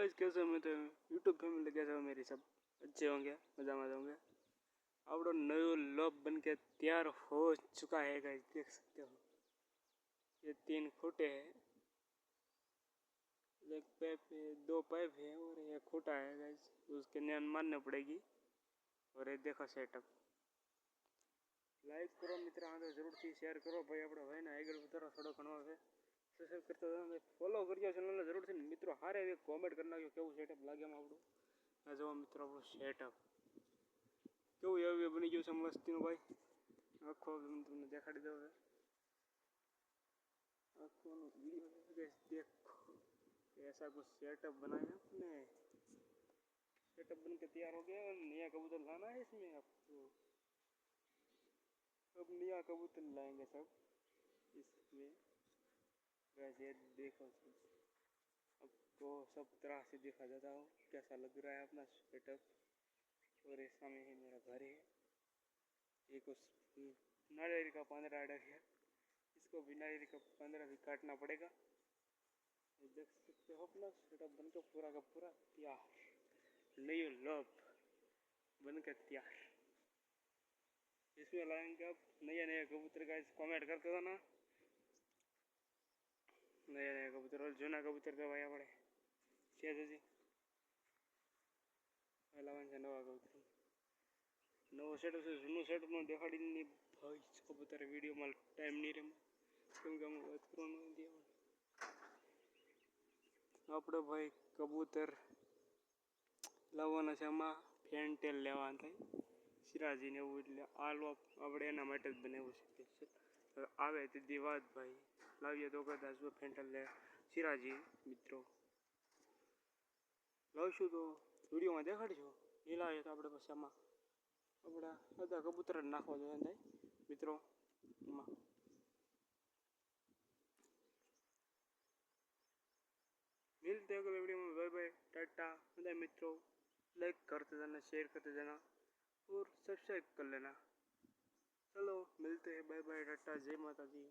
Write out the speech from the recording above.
Guys कैसे हो? मैं तो यूट्यूब फैमिली कैसे हो मेरी? सब अच्छे होंगे, मजा मजा होंगे। आपड़ो नयो लोब बन के तैयार हो चुका है गाइस, देख सकते हो। ये 3 खूंटे हैं, एक पाइप है, 2 पाइप है और ये खूंटा है गाइस। उसके न्यान मारने पड़ेगी। और ये देखो सेटअप। लाइक करो मित्र, आगे जरूर थी शेयर करो भाई। अपना भाई ना आगे उतरो थोड़ा घणो है सब्सक्राइब करते जाओ, फॉलो करियो चैनल जरूर थी मित्रों। हारे एक कमेंट कर नाखियो केवुं सेटअप लागे में आपड़ो। आ जो मित्रों આપણું સેટઅપ કેવું એવું બની ગયું છે મસ્તીનું ભાઈ। આખો તમને દેખાડી દઉં હવે આખોનો वीडियो देखो। ऐसा कुछ सेटअप बनाया अपने। सेटअप बन के तैयार हो गया और नया कबूतर लाना है इसमें आपको। अब नया कबूतर लाएंगे सब इसमें। वैसे देखो आपको सब तरह से दिखा देता हूँ कैसा लग रहा है अपना सेटअप। और इस सामने ही मेरा घर है। एक उस नारियल का 15 अड़ा है, इसको भी नारियल का 15 भी काटना पड़ेगा। देख सकते हो अपना सेटअप बनकर पूरा का पूरा तैयार। नयो लोब बनकर तैयार। इसमें लाएंगे अब नया नया कबूतर का। कमेंट करके दो ना, नया नया कबूतर और जूना कबूतर तो भाई अपने शेष जी लावन से नवा कबूतर नवो सेटअप से जूनो सेटअप में देखाड़ी नहीं भाई। कबूतर वीडियो में टाइम नहीं रहे क्योंकि हम बात करवाना दिया આપણે ભાઈ કબૂતર લાવવાના છે। આમાં ફેન્ટેલ લેવાના થાય સિરાજીને એવું, એટલે આ લોપ આપણે એના માટે જ બનાવ્યું છે સ્પેશિયલ। આવે તે વાત ભાઈ લાવીએ તો કદાચ ફેન્ટેલ લે સિરાજી મિત્રો લાવશું તો વિડીયોમાં દેખાડજો। નહીં લાવીએ તો આપણે પછી આમાં આપણા બધા કબૂતર જ નાખવા જોઈએ થાય મિત્રો એમાં। मिलते हैं अगले वीडियो में। बाय बाय, टाटा बाय मित्रों। लाइक करते जाना, शेयर करते जाना और सब्सक्राइब कर लेना। चलो मिलते हैं, बाय बाय, टाटा, जय माता दी।